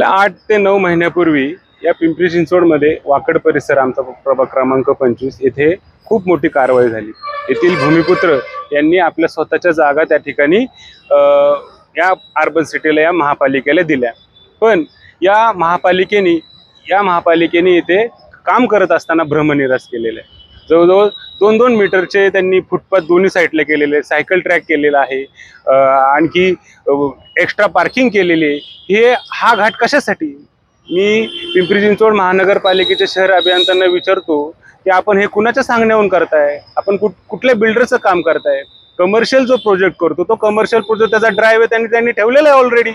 8 ते 9 महिन्यापूर्वी या पिंपरी चिंचवडमध्ये वाकड परिसर आमचा प्रभाग क्रमांक 25 येथे खूप मोठी कारवाई झाली। येथील भूमिपुत्र यांनी आपल्या स्वतःच्या जागा त्या ठिकाणी या अर्बन सिटीला या महापालिकेला दिल्या। पण या महापालिकेने येथे काम करत असताना भ्रमनिरास केलेलं आहे। जवळजवळ 2-2 मीटरचे त्यांनी फुटपाथ दोन्ही साईडला केलेले, सायकल ट्रॅक केलेला आहे, आणखी एक्स्ट्रा पार्किंग केलेली आहे। हा घाट कशासाठी? मी पिंपरी चिंचवड महानगरपालिकेच्या शहर अभियंत्यांना विचारतो की आपण हे कुणाच्या सांगण्यावरून करताय? आपण कुठल्या बिल्डरचं काम करताय? कमर्शियल जो प्रोजेक्ट करतो तो कमर्शियल प्रोजेक्ट त्याचा ड्राइव्ह त्यांनी ठेवलेला आहे ऑलरेडी।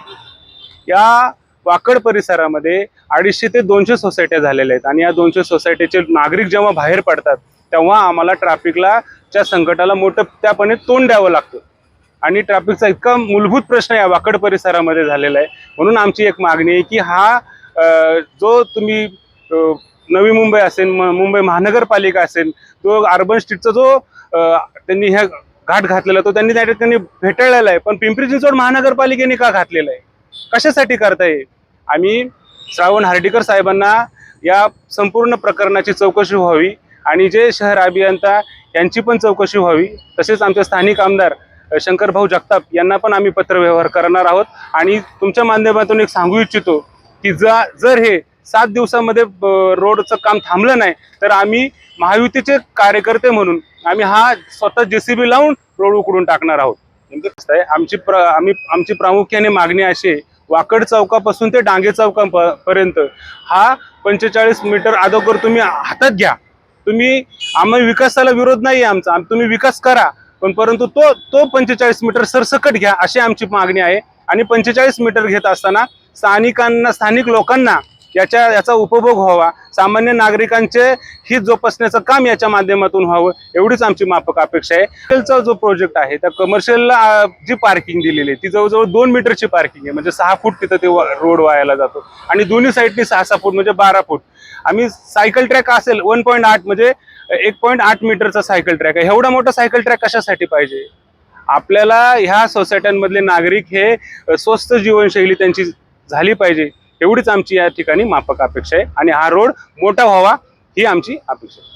या वाकड परिसरामध्ये 250 ते 200 सोसायट्या झालेल्या आहेत आणि या 200 सोसायटीचे नागरिक जेव्हा बाहेर पडतात तेव्हा आम्हाला ट्रॅफिकच्या संकटाला मोठ्यापणे तोंड द्यावं लागतं आणि ट्रॅफिकचा इतका मूलभूत प्रश्न या वाकड परिसरामध्ये झालेला आहे। म्हणून आमची एक मागणी आहे की हा जो तुम्ही नवी मुंबई असेल, मुंबई महानगरपालिका असेल, तो अर्बन स्ट्रीटचा जो त्यांनी ह्या घाट घातलेला तो त्यांनी त्या ठिकाणी भेटाळलेला आहे, पण पिंपरी चिंचवड महानगरपालिकेने का घातलेला आहे? कशासाठी करताय? आम्ही श्रावण हर्डीकर साहेबांना या संपूर्ण प्रकरणाची चौकशी व्हावी आणि जे शहर अभियंता यांची पण चौकशी व्हावी। तसेच आमचे स्थानिक आमदार शंकरभाऊ जगताप यांना पण आम्ही पत्रव्यवहार करणार आहोत आणि तुमच्या माध्यमातून एक सांगू इच्छितो की जर हे 7 दिवसामध्ये रोडचं काम थांबलं नाही तर आम्ही महायुतीचे कार्यकर्ते म्हणून आम्ही हा स्वतः JCB लावून रोड उकडून टाकणार आहोत। आमची प्रामुख्याने मागणी अशी आहे, वाकड चौकापासून ते डांगे चौकापर्यंत हा 45 मीटर अगोदर तुम्ही हातात घ्या। आम्ही विकासाला विरोध नाही आमचा, तुम्ही विकास करा, पण परंतु तो 45 मीटर सरसकट घ्या अशी आमची मागणी आहे। आणि 45 मीटर घेत असताना स्थानिक लोकांना याचा उपभोग व्हावा, सामान्य नागरिकांचे हित जोपासण्याचं काम याच्या माध्यमातून व्हावं एवढीच आमची माफक अपेक्षा आहे। कमर्शियलचा जो प्रोजेक्ट आहे त्या कमर्शियलला जी पार्किंग दिलेली आहे ती जवळजवळ 2 मीटरची पार्किंग आहे, म्हणजे 6 फूट तिथं ते रोड वायाला जातो आणि दोन्ही साईडनी 6-6 फूट म्हणजे 12 फूट। आम्ही सायकल ट्रॅक असेल 1.8 म्हणजे 1.8 मीटरचा सायकल ट्रॅक आहे। एवढा मोठा सायकल ट्रॅक कशासाठी पाहिजे? आपल्याला ह्या सोसायट्यांमधले नागरिक हे स्वस्थ जीवनशैली त्यांची झाली पाहिजे एवढीच आमची या ठिकाणी माफक अपेक्षा आहे आणि हा रोड मोठा व्हावा ही आमची अपेक्षा आहे।